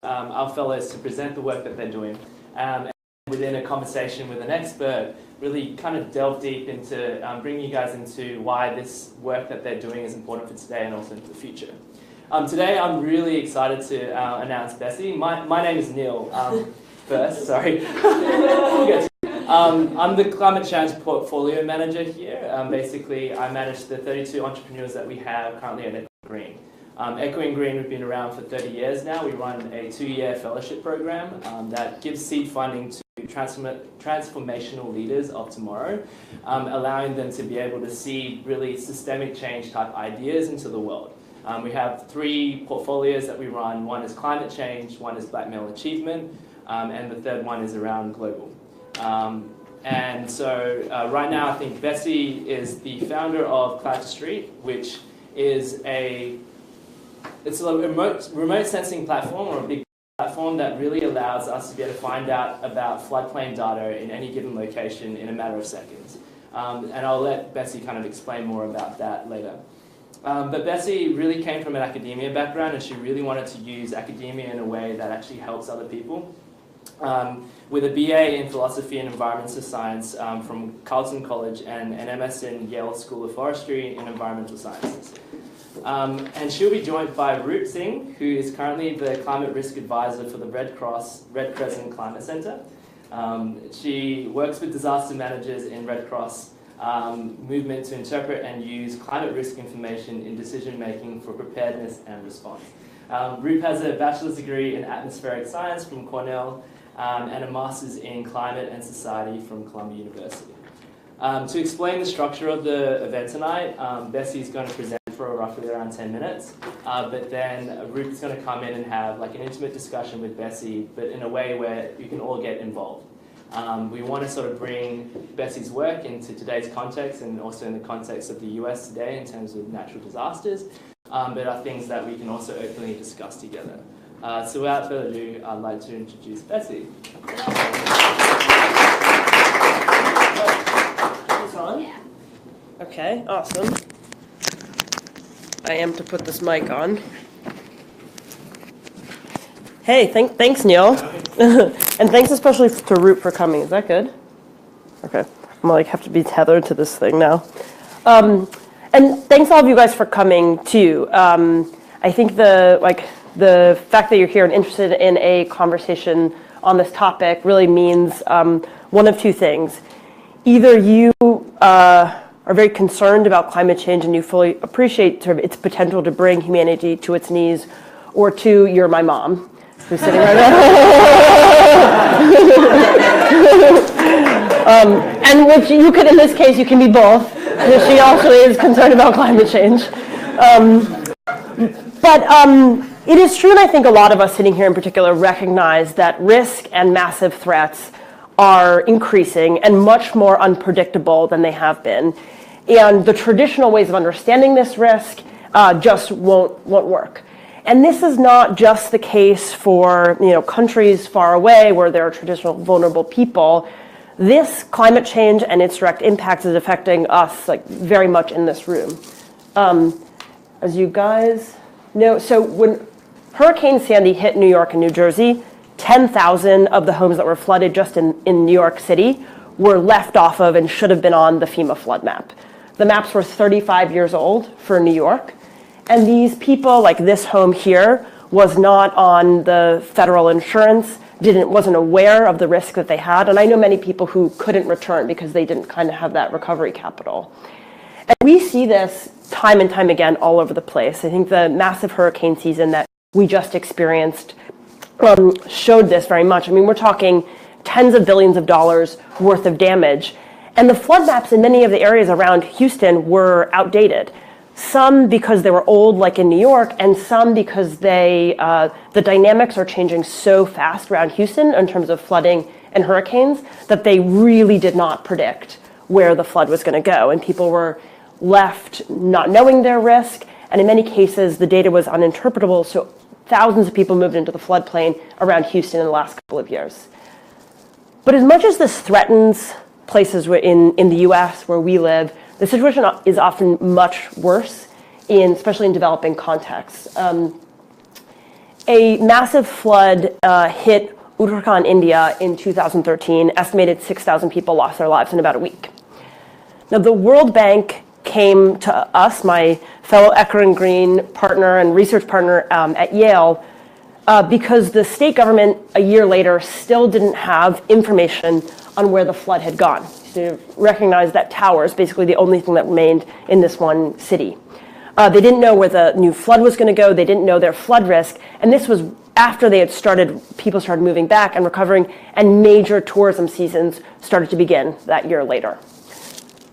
our fellows to present the work that they're doing. And within a conversation with an expert, really kind of delve deep into bringing you guys into why this work that they're doing is important for today and also into the future. Today I'm really excited to announce Bessie. My name is Neil. First, sorry. I'm the climate change portfolio manager here. Basically, I manage the 32 entrepreneurs that we have currently at Echoing Green. Echoing Green, we've been around for 30 years now. We run a 2-year fellowship program that gives seed funding to transformational leaders of tomorrow, allowing them to be able to see really systemic change type ideas into the world. We have 3 portfolios that we run. One is climate change, one is black male achievement, and the third one is around global. And so right now I think Bessie is the founder of Cloud to Street, which is a remote sensing platform, or a big platform that really allows us to be able to find out about floodplain data in any given location in a matter of seconds. And I'll let Bessie kind of explain more about that later. But Bessie really came from an academia background, and she really wanted to use academia in a way that actually helps other people. With a BA in Philosophy and Environmental Science from Carleton College and an MS in Yale School of Forestry and Environmental Sciences. And she'll be joined by Roop Singh, who is currently the Climate Risk Advisor for the Red Crescent Climate Centre. She works with disaster managers in Red Cross movement to interpret and use climate risk information in decision making for preparedness and response. Roop has a bachelor's degree in atmospheric science from Cornell and a master's in climate and society from Columbia University. To explain the structure of the event tonight, Bessie's going to present for roughly around 10 minutes, but then Roop is going to come in and have like an intimate discussion with Bessie, but in a way where you can all get involved. We want to sort of bring Bessie's work into today's context and also in the context of the US today in terms of natural disasters, but are things that we can also openly discuss together. So without further ado, I'd like to introduce Bessie. Is on? Yeah. Okay, awesome. I am to put this mic on. Hey, thanks, Neil. And thanks especially to Roop for coming. Is that good? Okay. I'm like have to be tethered to this thing now. And thanks all of you guys for coming too. I think the fact that you're here and interested in a conversation on this topic really means one of 2 things. Either you are very concerned about climate change and you fully appreciate sort of its potential to bring humanity to its knees, or 2, you're my mom, who's sitting right now. And which you could, in this case, you can be both, because she also is concerned about climate change. But it is true, and I think a lot of us sitting here in particular recognize that risk and massive threats are increasing and much more unpredictable than they have been. And the traditional ways of understanding this risk just won't work. And this is not just the case for countries far away where there are traditional vulnerable people. This climate change and its direct impacts is affecting us very much in this room. As you guys know, so when Hurricane Sandy hit New York and New Jersey, 10,000 of the homes that were flooded just in New York City were left off of and should have been on the FEMA flood map. The maps were 35 years old for New York. And these people, like this home here, was not on the federal insurance, wasn't aware of the risk that they had. And I know many people who couldn't return because they didn't kind of have that recovery capital. And we see this time and time again all over the place. I think the massive hurricane season that we just experienced showed this very much. I mean, we're talking tens of billions of dollars worth of damage. And the flood maps in many of the areas around Houston were outdated. Some because they were old, like in New York, and some because the dynamics are changing so fast around Houston in terms of flooding and hurricanes that they really did not predict where the flood was going to go. And people were left not knowing their risk, and in many cases the data was uninterpretable, so thousands of people moved into the floodplain around Houston in the last couple of years. But as much as this threatens places in the US where we live, the situation is often much worse, especially in developing contexts. A massive flood hit Uttarakhand, India in 2013. Estimated 6,000 people lost their lives in about a week. Now, the World Bank came to us, my fellow Eckerd & Green partner and research partner at Yale, because the state government a year later still didn't have information on where the flood had gone. So recognize that tower is basically the only thing that remained in this one city. They didn't know where the new flood was going to go. They didn't know their flood risk. And this was after they had people started moving back and recovering, and major tourism seasons started to begin that year later.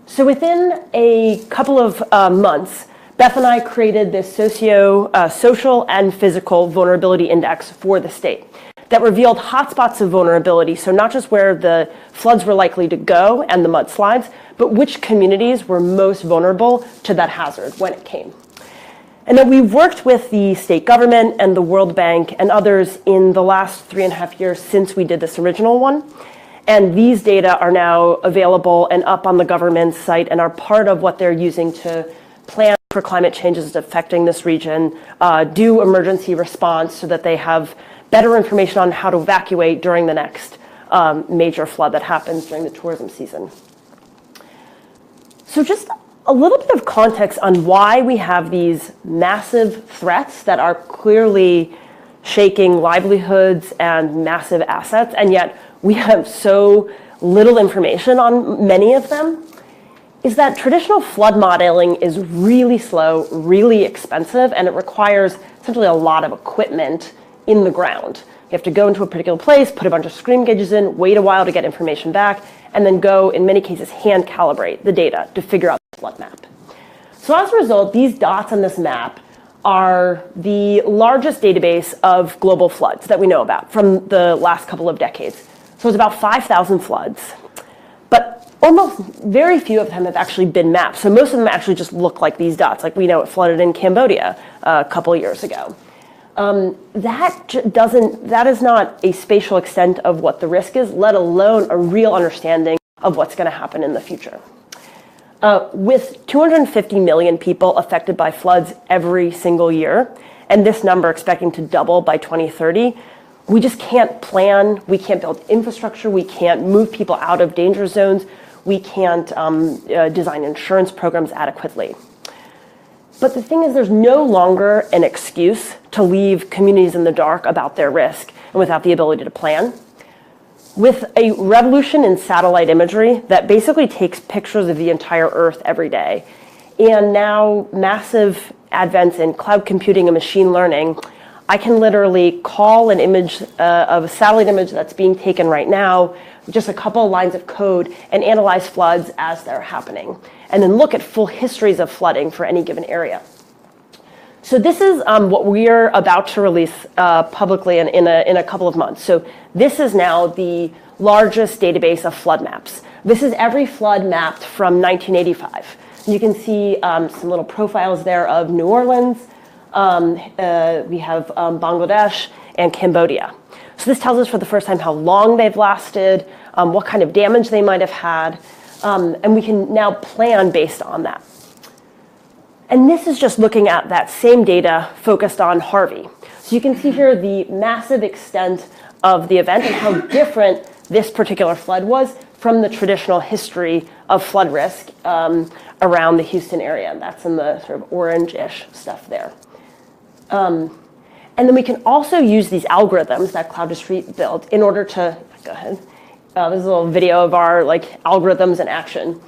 So within a couple of months, Beth and I created this social and physical vulnerability index for the state that revealed hotspots of vulnerability, so not just where the floods were likely to go and the mudslides, but which communities were most vulnerable to that hazard when it came. And then we've worked with the state government and the World Bank and others in the last 3.5 years since we did this original one. And these data are now available and up on the government's site and are part of what they're using to plan for climate changes affecting this region, do emergency response so that they have better information on how to evacuate during the next major flood that happens during the tourism season. So just a little bit of context on why we have these massive threats that are clearly shaking livelihoods and massive assets, and yet we have so little information on many of them, is that traditional flood modeling is really slow, really expensive, and it requires essentially a lot of equipment in the ground. You have to go into a particular place, put a bunch of screen gauges in, wait a while to get information back, and then go, in many cases, hand calibrate the data to figure out the flood map. So as a result, these dots on this map are the largest database of global floods that we know about from the last couple of decades. So it's about 5,000 floods, but almost very few of them have actually been mapped. So most of them actually just look like these dots, like we know it flooded in Cambodia a couple of years ago. That is not a spatial extent of what the risk is, let alone a real understanding of what's going to happen in the future. With 250 million people affected by floods every single year, and this number expecting to double by 2030, we just can't plan, we can't build infrastructure, we can't move people out of danger zones, we can't design insurance programs adequately. But the thing is, there's no longer an excuse to leave communities in the dark about their risk and without the ability to plan. With a revolution in satellite imagery that basically takes pictures of the entire Earth every day, and now massive advents in cloud computing and machine learning, I can literally call an image of a satellite image that's being taken right now, just a couple of lines of code, and analyze floods as they're happening, and then look at full histories of flooding for any given area. So this is what we're about to release publicly in a couple of months. So this is now the largest database of flood maps. This is every flood mapped from 1985. You can see some little profiles there of New Orleans. We have Bangladesh and Cambodia. So this tells us for the first time how long they've lasted, what kind of damage they might have had, and we can now plan based on that. And this is just looking at that same data focused on Harvey. So you can see here the massive extent of the event and how different this particular flood was from the traditional history of flood risk around the Houston area. And that's in the sort of orange-ish stuff there. And then we can also use these algorithms that Cloud Street built in order to, go ahead, this is a little video of our algorithms in action,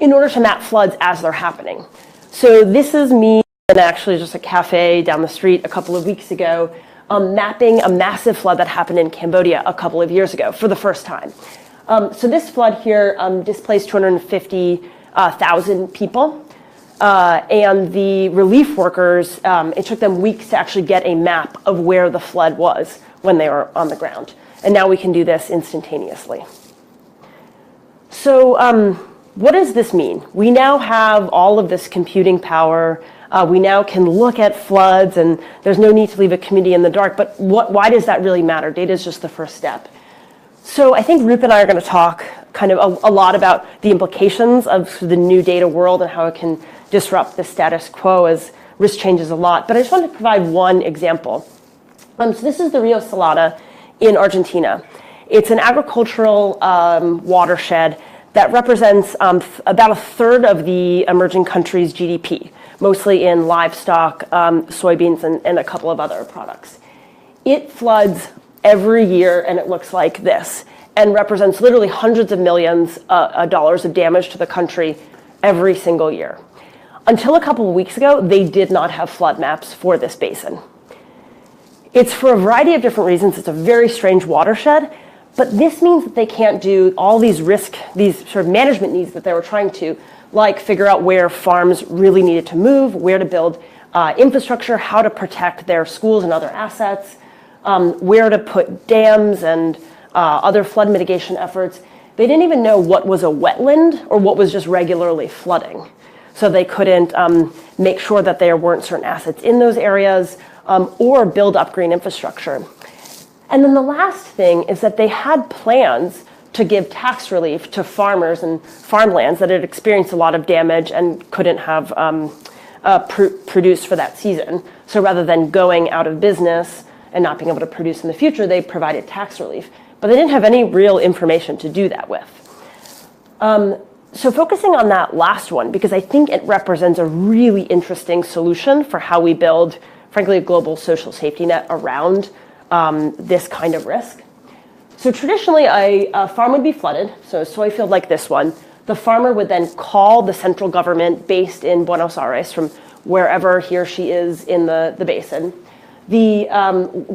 in order to map floods as they're happening. So this is me in actually just a cafe down the street a couple of weeks ago, mapping a massive flood that happened in Cambodia a couple of years ago for the first time. So this flood here displaced 250,000 people. And the relief workers, it took them weeks to actually get a map of where the flood was when they were on the ground. And now we can do this instantaneously. So what does this mean? We now have all of this computing power. We now can look at floods, and there's no need to leave a community in the dark. But why does that really matter? Data is just the first step. So I think Roop and I are going to talk kind of a lot about the implications of the new data world and how it can disrupt the status quo as risk changes a lot. But I just want to provide one example. So this is the Rio Salada in Argentina. It's an agricultural watershed that represents about a third of the emerging country's GDP, mostly in livestock, soybeans, and a couple of other products. It floods every year, and it looks like this, and represents literally hundreds of millions of dollars of damage to the country every single year. Until a couple of weeks ago, they did not have flood maps for this basin. It's for a variety of different reasons. It's a very strange watershed, but this means that they can't do all these sort of management needs that they were trying to, like figure out where farms really needed to move, where to build infrastructure, how to protect their schools and other assets, where to put dams and other flood mitigation efforts. They didn't even know what was a wetland or what was just regularly flooding. So they couldn't make sure that there weren't certain assets in those areas or build up green infrastructure. And then the last thing is that they had plans to give tax relief to farmers and farmlands that had experienced a lot of damage and couldn't have produced for that season. So rather than going out of business and not being able to produce in the future, they provided tax relief. But they didn't have any real information to do that with. So focusing on that last one, because I think it represents a really interesting solution for how we build, frankly, a global social safety net around this kind of risk. So traditionally, a farm would be flooded, so a soy field like this one. The farmer would then call the central government based in Buenos Aires from wherever he or she is in the basin. The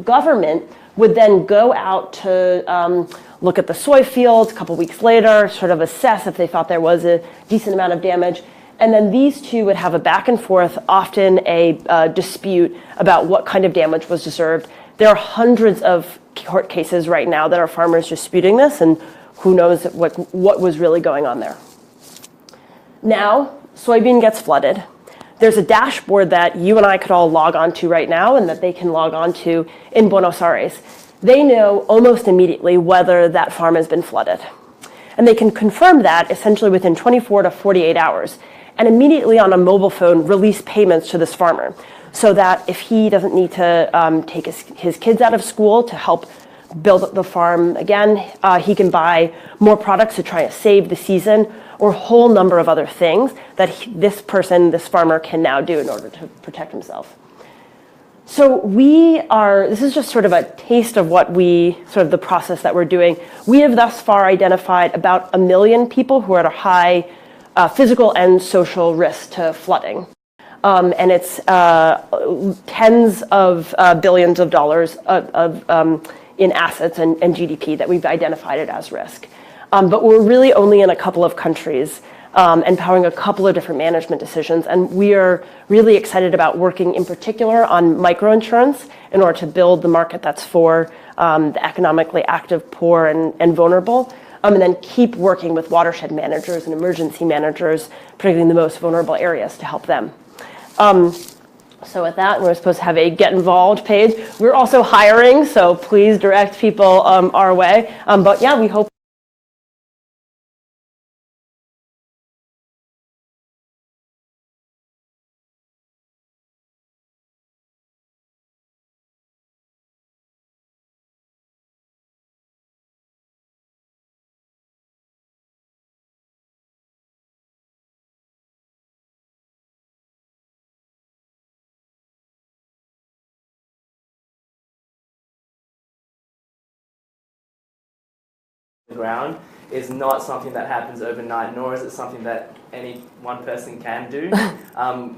government would then go out to look at the soy fields a couple weeks later, sort of assess if they thought there was a decent amount of damage. And then these two would have a back and forth, often a dispute about what kind of damage was deserved. There are hundreds of court cases right now that are farmers disputing this, and who knows what was really going on there. Now, soybean gets flooded. There's a dashboard that you and I could all log on to right now and that they can log on to in Buenos Aires. They know almost immediately whether that farm has been flooded. And they can confirm that essentially within 24 to 48 hours and immediately on a mobile phone release payments to this farmer so that if he doesn't need to take his kids out of school to help build the farm again, he can buy more products to try to save the season or a whole number of other things that this farmer can now do in order to protect himself. So this is just sort of a taste of the process that we're doing. We have thus far identified about 1 million people who are at a high physical and social risk to flooding. And it's tens of billions of dollars in assets and GDP that we've identified it as risk. But we're really only in a couple of countries and powering a couple of different management decisions. And we are really excited about working in particular on microinsurance in order to build the market that's for the economically active, poor, and vulnerable. And then keep working with watershed managers and emergency managers, particularly in the most vulnerable areas, to help them. So with that, we're supposed to have a get involved page. We're also hiring, so please direct people our way. But yeah, we hope the ground is not something that happens overnight, nor is it something that any one person can do.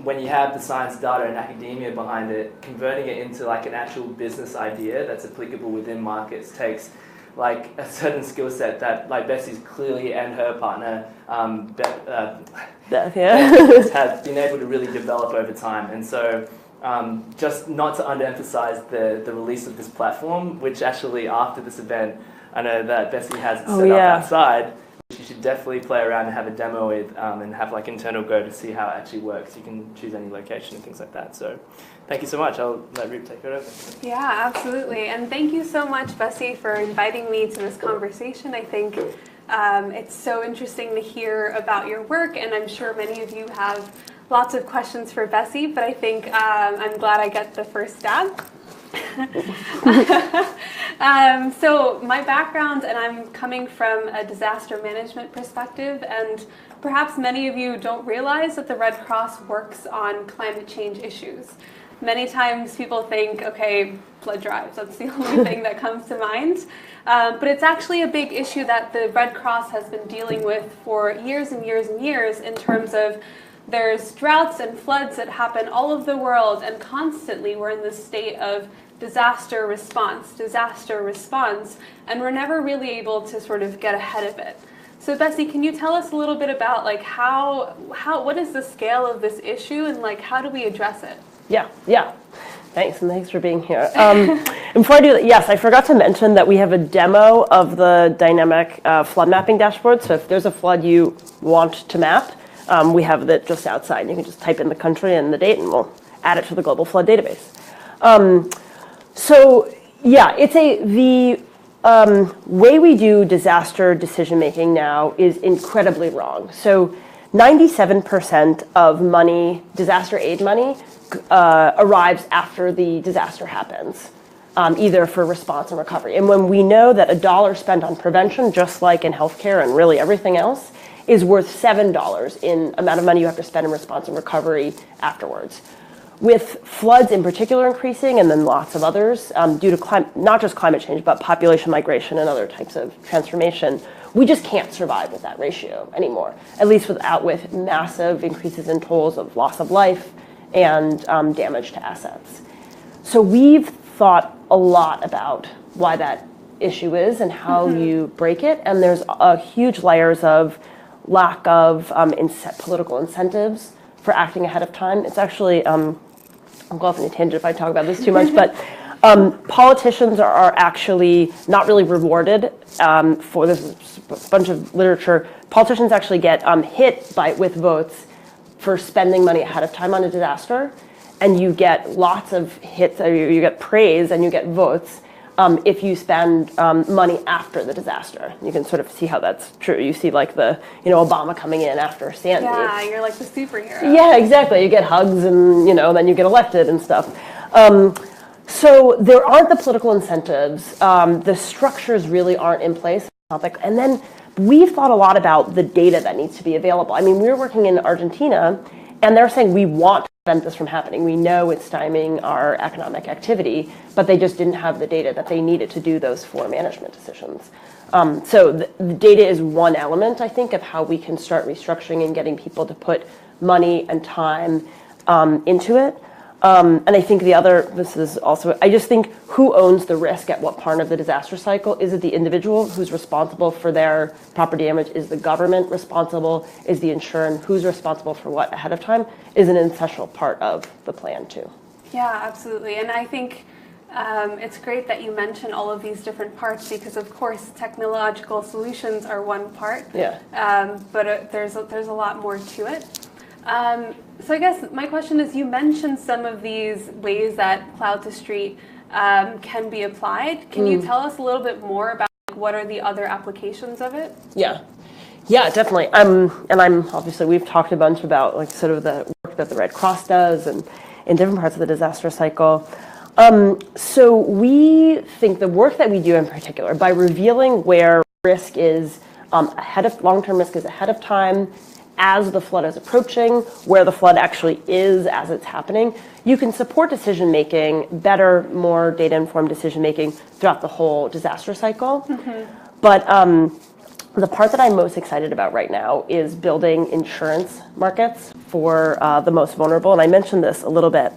When you have the science data and academia behind it, converting it into like an actual business idea that's applicable within markets takes like a certain skill set that like Bessie's clearly and her partner have been able to really develop over time. And so just not to underemphasize the release of this platform, which actually after this event, I know that Bessie has it set up outside, which you should definitely play around and have a demo with and have like internal go to see how it actually works. You can choose any location and things like that. So thank you so much. I'll let Roop take it over. Yeah, absolutely. And thank you so much, Bessie, for inviting me to this conversation. I think it's so interesting to hear about your work, and I'm sure many of you have lots of questions for Bessie, but I think I'm glad I get the first stab. So my background, and I'm coming from a disaster management perspective, and perhaps many of you don't realize that the Red Cross works on climate change issues. Many times people think, okay, blood drives, that's the only thing that comes to mind. But it's actually a big issue that the Red Cross has been dealing with for years and years and years, in terms of there's droughts and floods that happen all over the world, and constantly we're in this state of disaster response, and we're never really able to sort of get ahead of it. So Bessie, can you tell us a little bit about like what is the scale of this issue, and like how do we address it? Yeah. Thanks, and thanks for being here. And before I do that, yes, I forgot to mention that we have a demo of the dynamic flood mapping dashboard. So if there's a flood you want to map, we have it just outside. You can just type in the country and the date, and we'll add it to the global flood database. So yeah, the way we do disaster decision making now is incredibly wrong. So 97% of money, disaster aid money, arrives after the disaster happens, either for response and recovery. And when we know that $1 spent on prevention, just like in healthcare and really everything else, is worth $7 in amount of money you have to spend in response and recovery afterwards. With floods in particular increasing, and then lots of others, due to not just climate change, but population migration and other types of transformation, we just can't survive with that ratio anymore, at least with massive increases in tolls of loss of life and damage to assets. So we've thought a lot about why that issue is and how you break it, and there's huge layers of lack of political incentives for acting ahead of time. It's actually, I'll go off on a tangent if I talk about this too much, but politicians are actually not really rewarded for this. A bunch of literature. Politicians actually get hit with votes for spending money ahead of time on a disaster, and you get lots of hits. You get praise and you get votes if you spend money after the disaster. You can sort of see how that's true. You see like Obama coming in after Sandy. Yeah, you're like the superhero. Yeah, exactly. You get hugs and then you get elected and stuff. So there aren't the political incentives. The structures really aren't in place. And then we've thought a lot about the data that needs to be available. I mean, we were working in Argentina, and they're saying we want to prevent this from happening. We know it's stymieing our economic activity, but they just didn't have the data that they needed to do those 4 management decisions. So the data is one element, I think, of how we can start restructuring and getting people to put money and time into it. And I think this is also, I just think who owns the risk at what part of the disaster cycle? Is it the individual who's responsible for their property damage? Is the government responsible? Is the insurer who's responsible for what ahead of time? Is an essential part of the plan too. Yeah, absolutely. And I think it's great that you mention all of these different parts, because of course technological solutions are one part. Yeah. But there's a lot more to it. So I guess my question is, you mentioned some of these ways that cloud to street can be applied. Can you tell us a little bit more about what are the other applications of it? Yeah, definitely. Obviously we've talked a bunch about like sort of the work that the Red Cross does and in different parts of the disaster cycle. So we think the work that we do in particular, by revealing where risk is long-term risk is ahead of time, as the flood is approaching, where the flood actually is as it's happening, you can support decision-making, better, more data-informed decision-making throughout the whole disaster cycle. But the part that I'm most excited about right now is building insurance markets for the most vulnerable, and I mentioned this a little bit.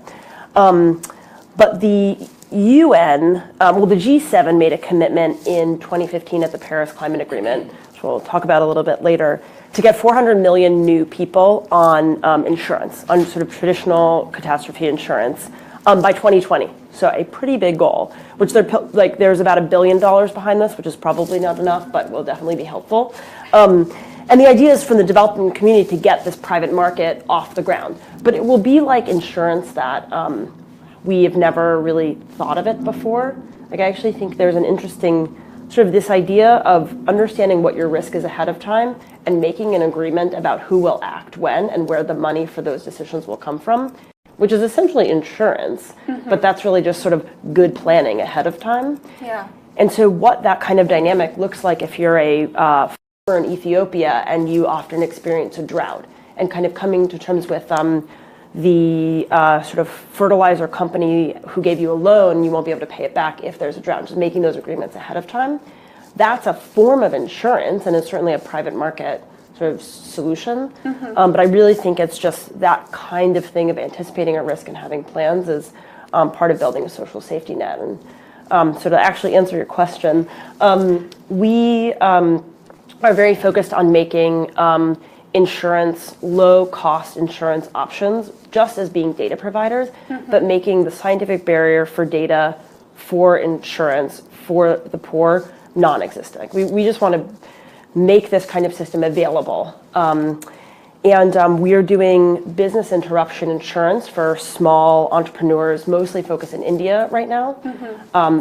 But the UN, the G7 made a commitment in 2015 at the Paris Climate Agreement, which we'll talk about a little bit later, to get 400 million new people on insurance, on sort of traditional catastrophe insurance by 2020. So a pretty big goal, which there's about $1 billion behind this, which is probably not enough, but will definitely be helpful. And the idea is from the developing community to get this private market off the ground. But it will be like insurance that we have never really thought of it before. Like I actually think there's an interesting sort of this idea of understanding what your risk is ahead of time and making an agreement about who will act when and where the money for those decisions will come from which is essentially insurance, but that's really just sort of good planning ahead of time. Yeah. And so what that kind of dynamic looks like if you're a farmer in Ethiopia and you often experience a drought, and kind of coming to terms with the sort of fertilizer company who gave you a loan, you won't be able to pay it back if there's a drought, just making those agreements ahead of time. That's a form of insurance, and it's certainly a private market sort of solution. But I really think it's just that kind of thing of anticipating a risk and having plans is part of building a social safety net. And so to actually answer your question, we are very focused on making insurance, low-cost insurance options, just as being data providers, but making the scientific barrier for data for insurance for the poor non-existent. We just want to make this kind of system available. And we are doing business interruption insurance for small entrepreneurs, mostly focused in India right now,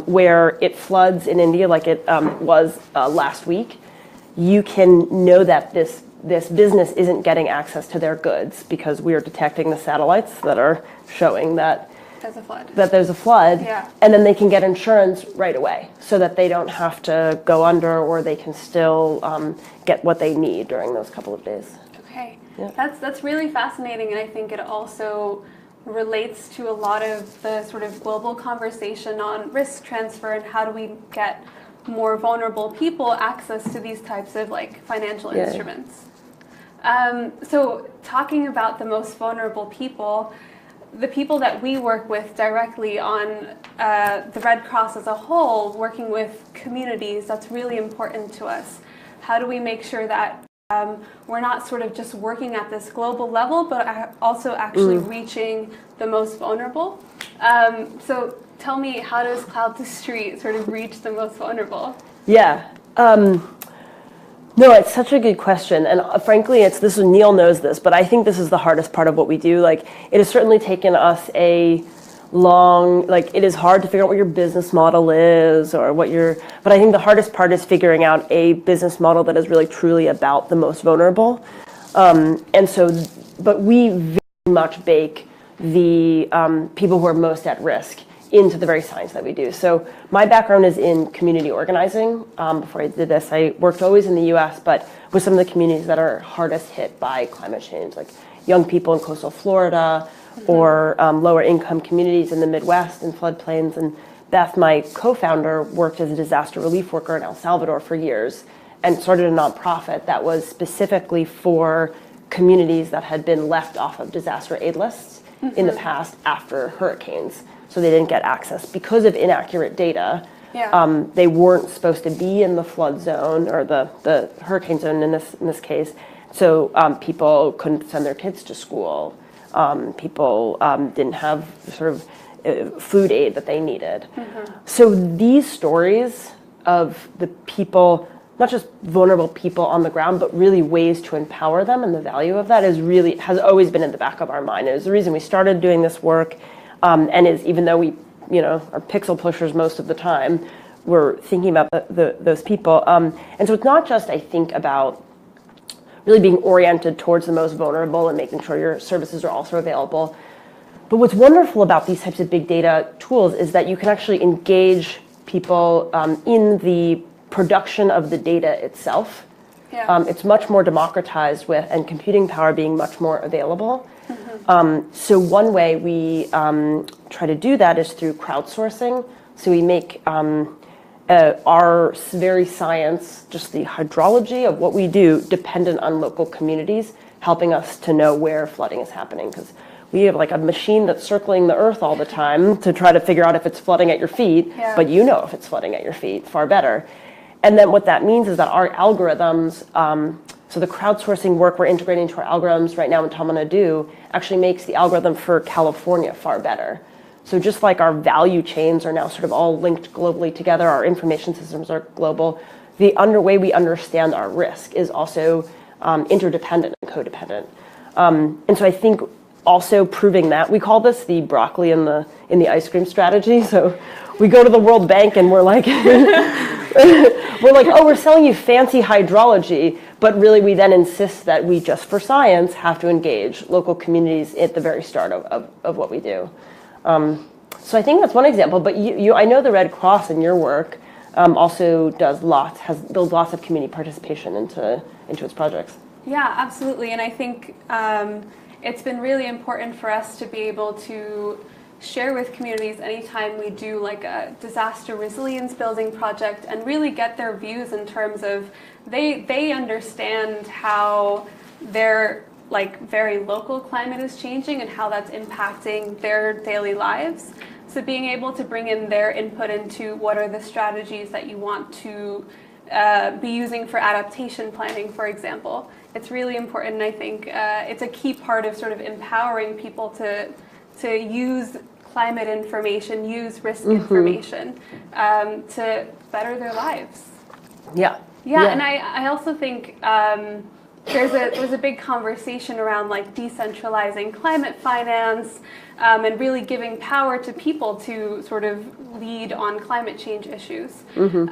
where it floods in India like it was last week. You can know that this business isn't getting access to their goods because we are detecting the satellites that are showing that there's a flood, Yeah. and then they can get insurance right away so that they don't have to go under, or they can still get what they need during those couple of days. Okay, Yeah. that's really fascinating, and I think it also relates to a lot of the sort of global conversation on risk transfer and how do we get more vulnerable people access to these types of like financial instruments. So talking about the most vulnerable people, the people that we work with directly on the Red Cross as a whole, working with communities, that's really important to us. How do we make sure that we're not sort of just working at this global level, but also actually reaching the most vulnerable? So tell me, how does Cloud to Street sort of reach the most vulnerable? Yeah. No, it's such a good question. And frankly, Neil knows this, but I think this is the hardest part of what we do. Like, it has certainly taken us it is hard to figure out what your business model is but I think the hardest part is figuring out a business model that is really truly about the most vulnerable. But we very much bake the people who are most at risk into the very science that we do. So my background is in community organizing. Before I did this, I worked always in the US, but with some of the communities that are hardest hit by climate change, like young people in coastal Florida, or lower income communities in the Midwest and floodplains. And Beth, my co-founder, worked as a disaster relief worker in El Salvador for years and started a nonprofit that was specifically for communities that had been left off of disaster aid lists in the past after hurricanes. So they didn't get access because of inaccurate data. Yeah. They weren't supposed to be in the flood zone or the hurricane zone in this case. So people couldn't send their kids to school. People didn't have sort of food aid that they needed. So these stories of the people, not just vulnerable people on the ground, but really ways to empower them, and the value of that has always been in the back of our mind. It was the reason we started doing this work, and is even though we are pixel pushers most of the time, we're thinking about those people. And so it's not just, I think, about really being oriented towards the most vulnerable and making sure your services are also available. But what's wonderful about these types of big data tools is that you can actually engage people in the production of the data itself. Yeah. It's much more democratized and computing power being much more available. So one way we try to do that is through crowdsourcing. So we make our very science, just the hydrology of what we do, dependent on local communities, helping us to know where flooding is happening. Because we have like a machine that's circling the earth all the time to try to figure out if it's flooding at your feet, but you know if it's flooding at your feet far better. And then what that means is that our algorithms, so the crowdsourcing work we're integrating into our algorithms right now in Tamanadu actually makes the algorithm for California far better. So just like our value chains are now sort of all linked globally together, our information systems are global, the way we understand our risk is also interdependent and codependent. And so I think also proving that, we call this the broccoli in the ice cream strategy. So we go to the World Bank and we're like, oh, we're selling you fancy hydrology, But really, we then insist that we, just for science, have to engage local communities at the very start of what we do. So I think that's one example. But I know the Red Cross in your work also builds lots of community participation into its projects. Yeah, absolutely. And I think it's been really important for us to be able to share with communities anytime we do like a disaster resilience building project and really get their views in terms of they understand how their like very local climate is changing and how that's impacting their daily lives. So being able to bring in their input into what are the strategies that you want to be using for adaptation planning, for example. It's really important, and I think it's a key part of sort of empowering people to use climate information, use risk information to better their lives. Yeah. Yeah, and I also think there's a big conversation around like decentralizing climate finance and really giving power to people to sort of lead on climate change issues. And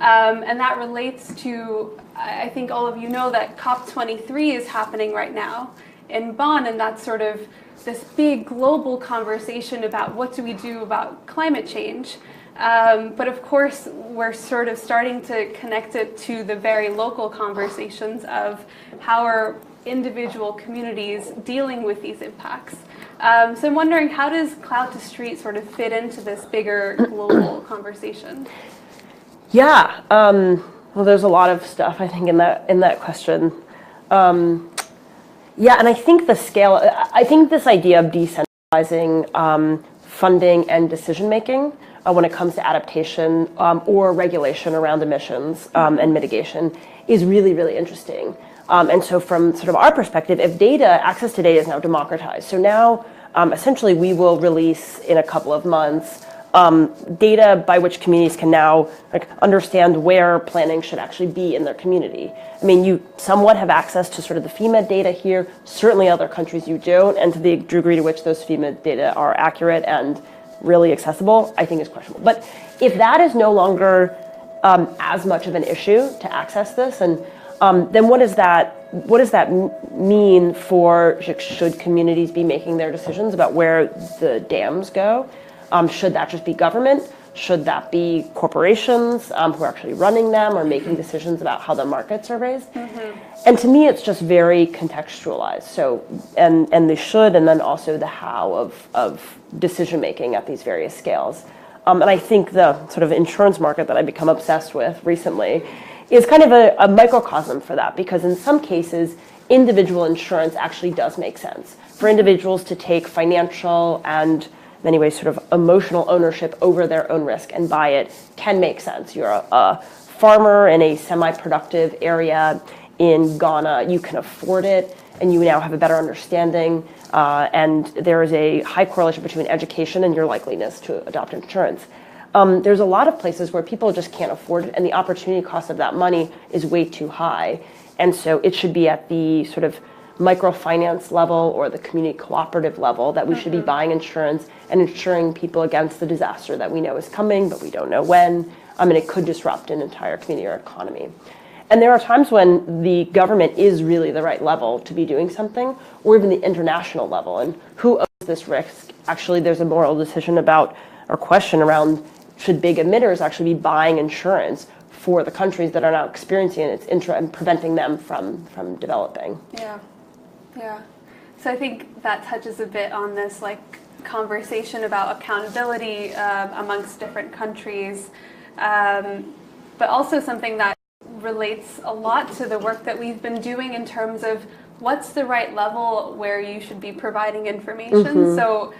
that relates to, I think all of you know that COP23 is happening right now in Bonn, and that's sort of this big global conversation about what do we do about climate change. But of course, we're sort of starting to connect it to the very local conversations of how are individual communities dealing with these impacts. So I'm wondering, how does Cloud to Street sort of fit into this bigger global conversation? Yeah, well, there's a lot of stuff, I think, in that question. Yeah, and I think the scale, I think this idea of decentralizing funding and decision-making when it comes to adaptation or regulation around emissions and mitigation is really, really interesting. And so from sort of our perspective, if access to data is now democratized, so now essentially we will release in a couple of months data by which communities can now understand where planning should actually be in their community. I mean, you somewhat have access to sort of the FEMA data here. Certainly other countries you don't, and to the degree to which those FEMA data are accurate and really accessible, I think is questionable. But if that is no longer as much of an issue to access this, and then what does that mean for, should communities be making their decisions about where the dams go? Should that just be government? Should that be corporations who are actually running them or making decisions about how the markets are raised? And to me, it's just very contextualized. So, and the should, and then also the how of decision making at these various scales. And I think the sort of insurance market that I've become obsessed with recently is kind of a microcosm for that, because in some cases, individual insurance actually does make sense for individuals to take financial and in many ways sort of emotional ownership over their own risk and buy it can make sense. You're a farmer in a semi-productive area in Ghana, you can afford it, and you now have a better understanding, and there is a high correlation between education and your likeliness to adopt insurance. There's a lot of places where people just can't afford it, and the opportunity cost of that money is way too high. And so it should be at the sort of microfinance level or the community cooperative level that we should be buying insurance and insuring people against the disaster that we know is coming, but we don't know when. And it could disrupt an entire community or economy. And there are times when the government is really the right level to be doing something, or even the international level. And who owns this risk? Actually, there's a moral decision about, or question around, should big emitters actually be buying insurance for the countries that are now experiencing its and preventing them from developing? Yeah. So I think that touches a bit on this like conversation about accountability amongst different countries, but also something that relates a lot to the work that we've been doing in terms of what's the right level where you should be providing information. So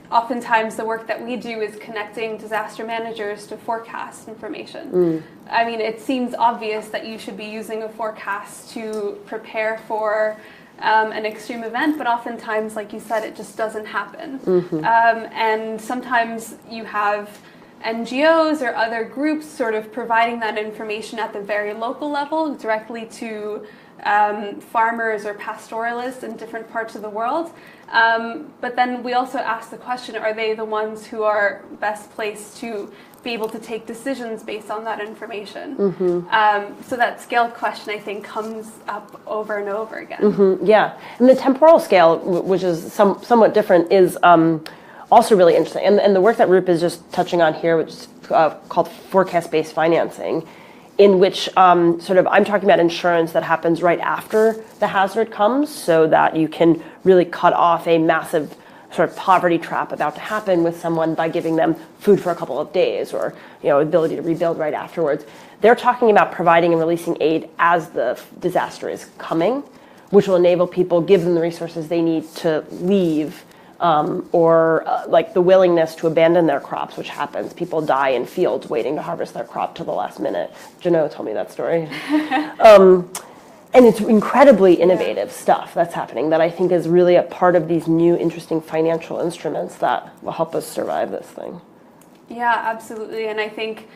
oftentimes the work that we do is connecting disaster managers to forecast information. I mean, it seems obvious that you should be using a forecast to prepare for an extreme event, but oftentimes, like you said, it just doesn't happen. And sometimes you have NGOs or other groups sort of providing that information at the very local level directly to farmers or pastoralists in different parts of the world. But then we also ask the question, are they the ones who are best placed to be able to take decisions based on that information. So that scale question, I think, comes up over and over again. Yeah, and the temporal scale, which is somewhat different, is also really interesting. And the work that Roop is just touching on here, which is called forecast-based financing, in which I'm talking about insurance that happens right after the hazard comes, so that you can really cut off a massive sort of poverty trap about to happen with someone by giving them food for a couple of days, or ability to rebuild right afterwards. They're talking about providing and releasing aid as the disaster is coming, which will enable people, give them the resources they need to leave, or like the willingness to abandon their crops, which happens. People die in fields waiting to harvest their crop to the last minute. Janot told me that story. And it's incredibly innovative stuff that's happening that I think is really a part of these new interesting financial instruments that will help us survive this thing. Yeah, absolutely. And I think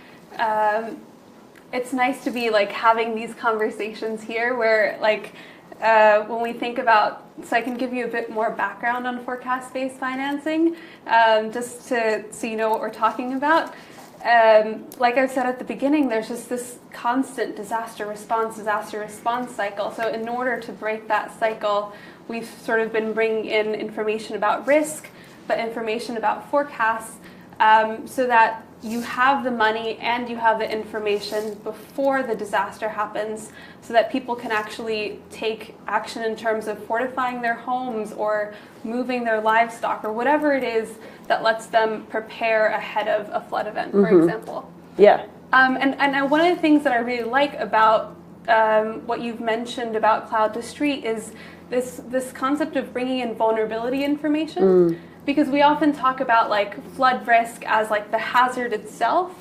it's nice to be like having these conversations here where like when we think about, so I can give you a bit more background on forecast-based financing, just so you know what we're talking about. Like I said at the beginning, there's just this constant disaster response cycle. So in order to break that cycle, we've sort of been bringing in information about risk, but information about forecasts, so that you have the money and you have the information before the disaster happens, so that people can actually take action in terms of fortifying their homes or moving their livestock or whatever it is that lets them prepare ahead of a flood event, for example. Yeah. And one of the things that I really like about what you've mentioned about cloud to street is this concept of bringing in vulnerability information. Because we often talk about like flood risk as like the hazard itself,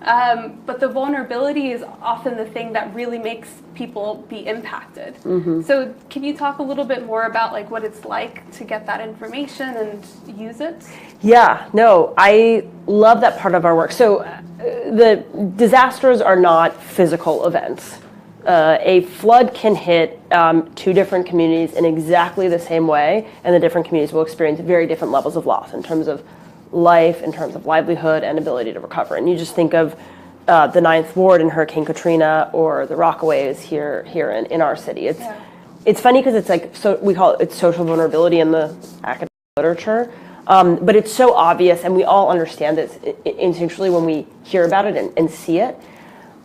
but the vulnerability is often the thing that really makes people be impacted. So can you talk a little bit more about like what it's like to get that information and use it? Yeah, no, I love that part of our work. So the disasters are not physical events. A flood can hit two different communities in exactly the same way, and the different communities will experience very different levels of loss in terms of life, in terms of livelihood, and ability to recover. And you just think of the 9th Ward in Hurricane Katrina, or the Rockaways here in our city. It's funny because it's like, so we call it social vulnerability in the academic literature, but it's so obvious, and we all understand it instinctually when we hear about it and see it.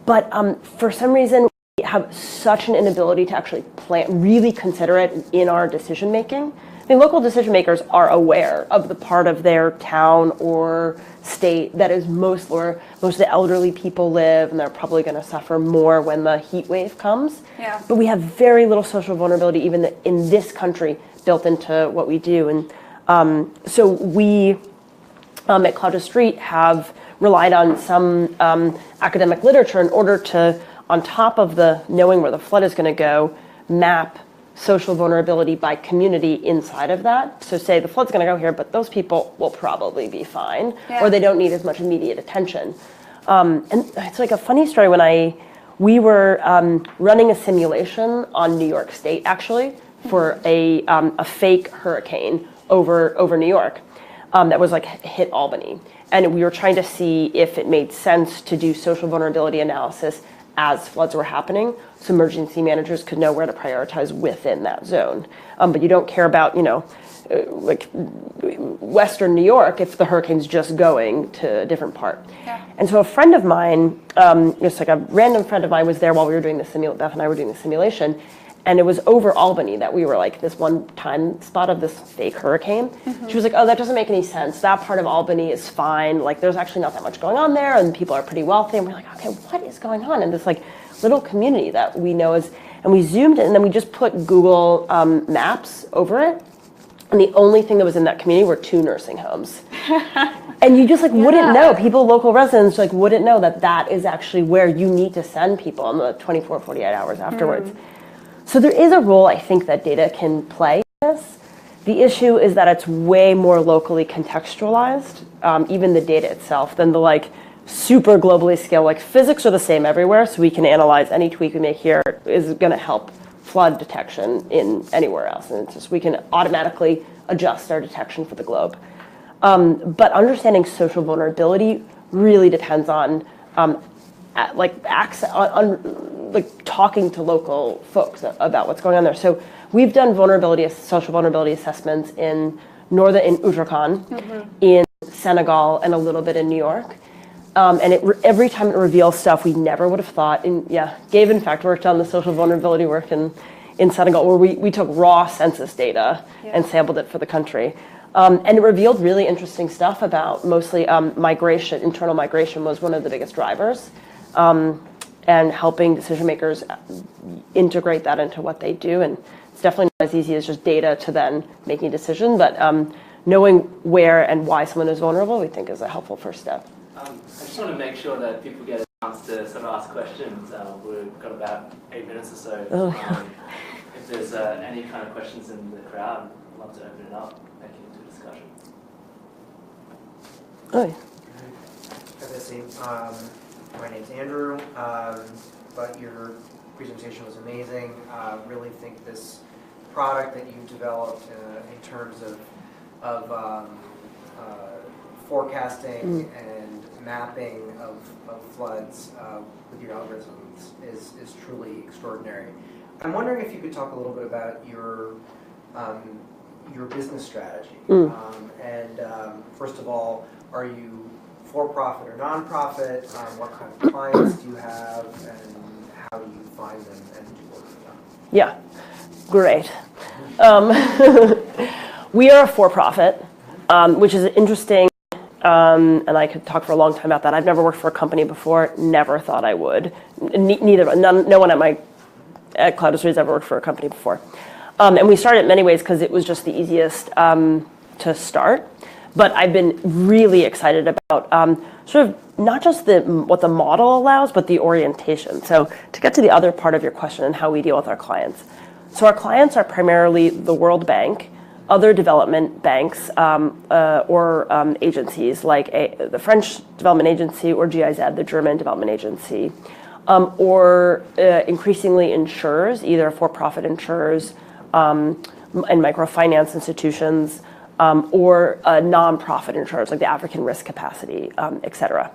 But for some reason, have such an inability to actually really consider it in our decision making. I mean, local decision makers are aware of the part of their town or state that is most of the elderly people live, and they're probably going to suffer more when the heat wave comes. Yeah. But we have very little social vulnerability even in this country built into what we do. And so we at Cloud to Street have relied on some academic literature in order to, on top of the knowing where the flood is going to go, map social vulnerability by community inside of that. So say the flood's going to go here, but those people will probably be fine, or they don't need as much immediate attention. And it's like a funny story. When we were running a simulation on New York State, actually, for a fake hurricane over New York that was like hit Albany. And we were trying to see if it made sense to do social vulnerability analysis as floods were happening, so emergency managers could know where to prioritize within that zone. But you don't care about, like Western New York if the hurricane's just going to a different part. Yeah. And so a friend of mine, just like a random friend of mine, was there while we were doing the Beth and I were doing the simulation, and it was over Albany that we were like this one time spot of this fake hurricane. She was like, oh, that doesn't make any sense. That part of Albany is fine. Like there's actually not that much going on there, and people are pretty wealthy. And we're like, okay, what is going on in this like little community that we know is, and we zoomed in, and then we just put Google Maps over it. And the only thing that was in that community were 2 nursing homes. And you just like wouldn't know, people, local residents like wouldn't know that is actually where you need to send people in the 24, 48 hours afterwards. So there is a role, I think, that data can play in this. The issue is that it's way more locally contextualized, even the data itself, than the like super globally scale. Like physics are the same everywhere, so we can analyze any tweak we make here is going to help flood detection in anywhere else. And it's just we can automatically adjust our detection for the globe. But understanding social vulnerability really depends on talking to local folks about what's going on there. So we've done social vulnerability assessments in Uttarakhand, in Senegal, and a little bit in New York. And every time it reveals stuff we never would have thought. Gabe, in fact, worked on the social vulnerability work in Senegal, where we took raw census data and sampled it for the country. And it revealed really interesting stuff about mostly migration. Internal migration was one of the biggest drivers, and helping decision makers integrate that into what they do. And it's definitely not as easy as just data to then making a decision, but knowing where and why someone is vulnerable, we think is a helpful first step. I just want to make sure that people get a chance to sort of ask questions. We've got about 8 minutes or so. If there's any kind of questions in the crowd, I'd love to open it up, make it into a discussion. Oh, yeah. Hi, Bessie. My name's Andrew, but your presentation was amazing. Really think this product that you've developed in terms of forecasting and mapping of floods with your algorithms is truly extraordinary. I'm wondering if you could talk a little bit about your business strategy. First of all, are you for-profit or non-profit? What kind of clients do you have, and how do you find them and do work with them? Yeah, great. We are a for-profit, which is interesting, and I could talk for a long time about that. I've never worked for a company before, never thought I would. No one at Cloud has ever worked for a company before. And we started in many ways because it was just the easiest to start. But I've been really excited about sort of not just what the model allows, but the orientation. So to get to the other part of your question and how we deal with our clients. So our clients are primarily the World Bank, other development banks, or agencies like the French Development Agency or GIZ, the German Development Agency, or increasingly insurers, either for-profit insurers and microfinance institutions, or nonprofit insurers like the African Risk Capacity, et cetera.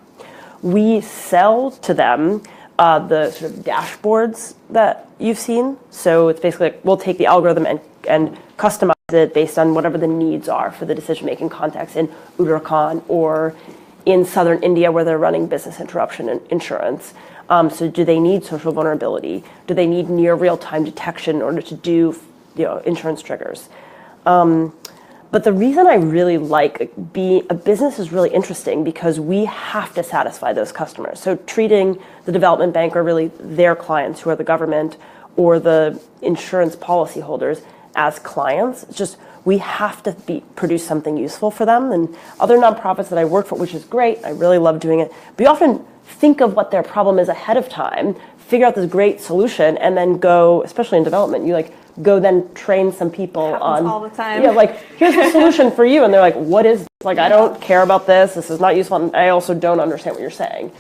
We sell to them the sort of dashboards that you've seen. So it's basically like we'll take the algorithm and customize it based on whatever the needs are for the decision-making context in Uttarakhand or in southern India where they're running business interruption insurance. So do they need social vulnerability? Do they need near real-time detection in order to do insurance triggers? But the reason I really like being a business is really interesting because we have to satisfy those customers. So treating the development bank or really their clients who are the government or the insurance policyholders as clients, it's just we have to produce something useful for them. And other nonprofits that I work for, which is great, I really love doing it, but you often think of what their problem is ahead of time, figure out this great solution, and then go, especially in development, you go then train some people on all the time. Yeah, here's the solution for you, and they're like, what is this? I don't care about this. This is not useful. And I also don't understand what you're saying.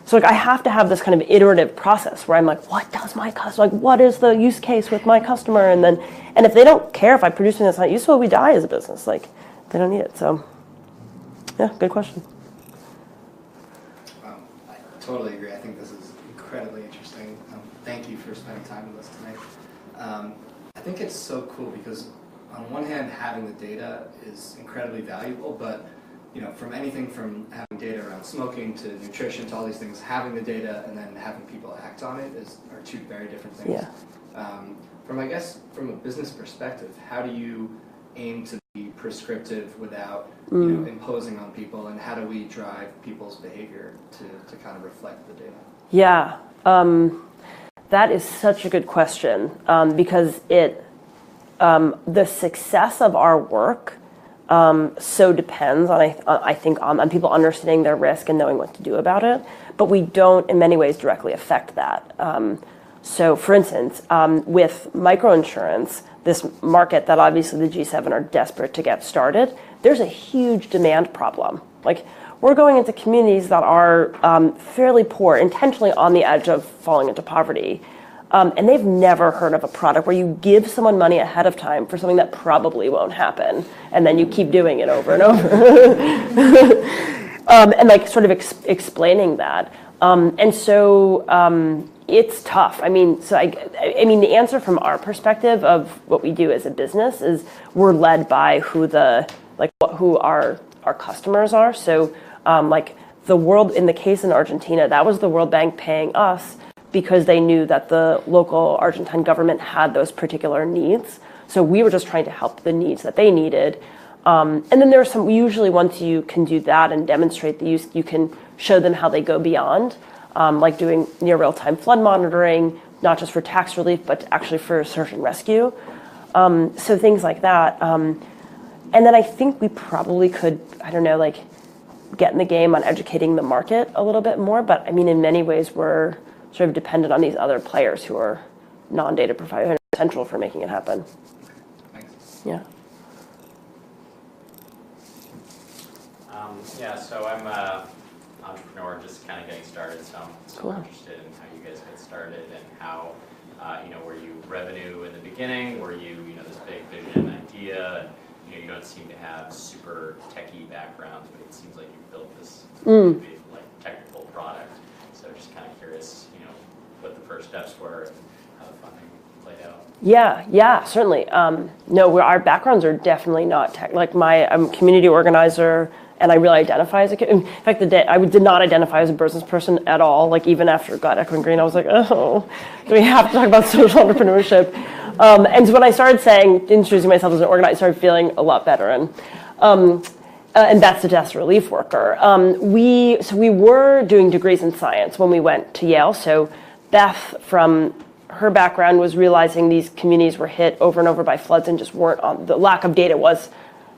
So I have to have this kind of iterative process where I'm like, what does my customer what is the use case with my customer? And if they don't care if I produce something that's not useful, we die as a business. They don't need it. So yeah, good question. I totally agree. I think this is incredibly interesting. Thank you for spending time with us tonight. I think it's so cool because on one hand, having the data is incredibly valuable, but from anything from having data around smoking to nutrition to all these things, having the data and then having people act on it are two very different things. Yeah. From a business perspective, how do you aim to be prescriptive without imposing on people, and how do we drive people's behavior to kind of reflect the data? Yeah. That is such a good question because the success of our work so depends on, I think, on people understanding their risk and knowing what to do about it. But we don't, in many ways, directly affect that. So, for instance, with microinsurance, this market that obviously the G7 are desperate to get started, there's a huge demand problem. We're going into communities that are fairly poor, intentionally on the edge of falling into poverty. And they've never heard of a product where you give someone money ahead of time for something that probably won't happen, and then you keep doing it over and over. and like sort of explaining that. And so it's tough. I mean, the answer from our perspective of what we do as a business is we're led by who our customers are. So like the world, in the case in Argentina, that was the World Bank paying us because they knew that the local Argentine government had those particular needs. So we were just trying to help the needs that they needed. And then there are some, usually once you can do that and demonstrate the use, you can show them how they go beyond, like doing near real-time flood monitoring, not just for tax relief, but actually for search and rescue. So things like that. And then I think we probably could, I don't know, like get in the game on educating the market a little bit more. But I mean, in many ways, we're sort of dependent on these other players who are non-data providers, central for making it happen. Thanks. Yeah. Yeah, so I'm an entrepreneur just kind of getting started, so I'm Cool. interested in how you guys get started and how, were you revenue in the beginning? Were you, this big vision idea? And, you don't seem to have super techie backgrounds, but it seems like you built this big, like, technical product. So just kind of curious, what the first steps were and how the funding played out. Yeah, certainly. No, our backgrounds are definitely not tech. Like I'm a community organizer, and I really identify as a. In fact, I did not identify as a business person at all. Like even after got Echo and Green, I was like, oh, we have to talk about social entrepreneurship. And so when I started introducing myself as an organizer, I started feeling a lot better. And that's a disaster relief worker. We were doing degrees in science when we went to Yale. So Beth, from her background, was realizing these communities were hit over and over by floods and just weren't on. The lack of data was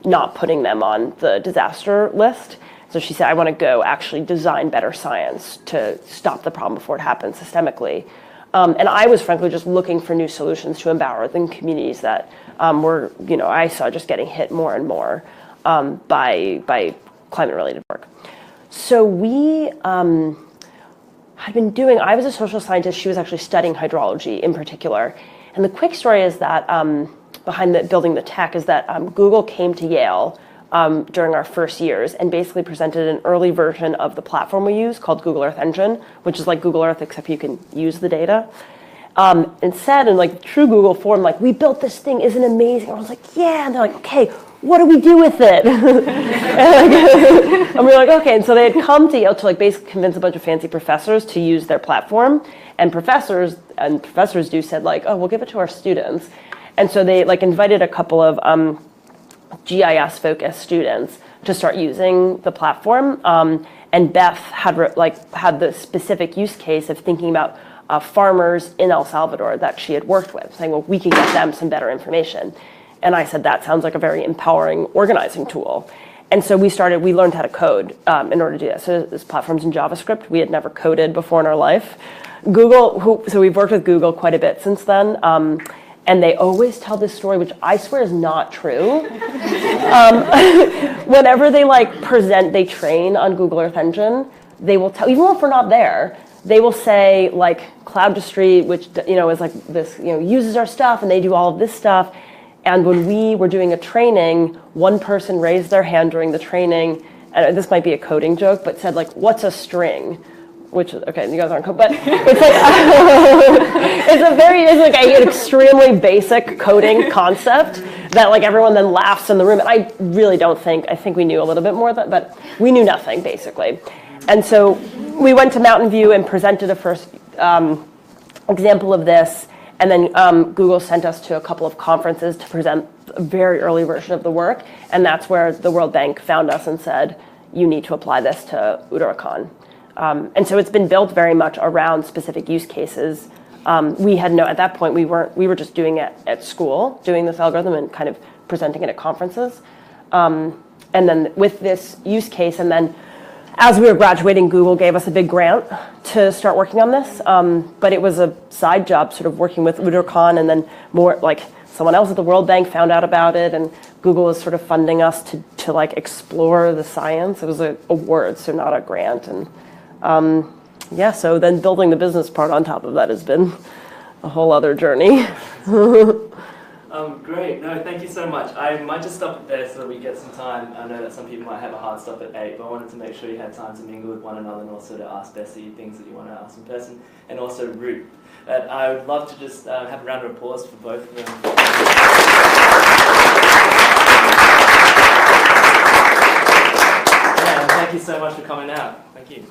not putting them on the disaster list. So she said, I want to go actually design better science to stop the problem before it happens systemically. And I was frankly just looking for new solutions to empower the communities that were, I saw just getting hit more and more by climate-related work. So we had been I was a social scientist, she was actually studying hydrology in particular. And the quick story is that behind building the tech is that Google came to Yale during our first years and basically presented an early version of the platform we use called Google Earth Engine, which is like Google Earth except you can use the data. And said in like true Google form, like, we built this thing, isn't it amazing? And I was like, yeah. And they're like, okay, what do we do with it? And we were like, okay. And so they had come to Yale to like basically convince a bunch of fancy professors to use their platform. And professors said like, oh, we'll give it to our students. And so they like invited a couple of GIS-focused students to start using the platform. And Beth had the specific use case of thinking about farmers in El Salvador that she had worked with, saying, well, we can get them some better information. And I said, that sounds like a very empowering organizing tool. And so we learned how to code in order to do that. So this platform's in JavaScript. We had never coded before in our life. So we've worked with Google quite a bit since then. And they always tell this story, which I swear is not true. Whenever they train on Google Earth Engine, they will tell, even if we're not there, they will say like Cloud to Street, which is like this, uses our stuff, and they do all of this stuff. And when we were doing a training, one person raised their hand during the training, and this might be a coding joke, but said like, "What's a string?" Which okay, you guys aren't code, but it's like it's like an extremely basic coding concept that like everyone then laughs in the room. And I really don't think I think we knew a little bit more, but we knew nothing basically. And so we went to Mountain View and presented a first example of this. And then Google sent us to a couple of conferences to present a very early version of the work. And that's where the World Bank found us and said, you need to apply this to Uttarakhand. And so it's been built very much around specific use cases. We had at that point, we were just doing it at school, doing this algorithm and kind of presenting it at conferences. And then with this use case, and then as we were graduating, Google gave us a big grant to start working on this. But it was a side job sort of working with Uttarakhand, and then more like someone else at the World Bank found out about it, and Google was sort of funding us to like explore the science. It was a award, so not a grant. And so then building the business part on top of that has been a whole other journey. Great. No, thank you so much. I might just stop it there so that we get some time. I know that some people might have a hard stop at 8, but I wanted to make sure you had time to mingle with one another and also to ask Bessie things that you want to ask in person, and also Roop. I would love to just have a round of applause for both of them. Yeah, and thank you so much for coming out. Thank you.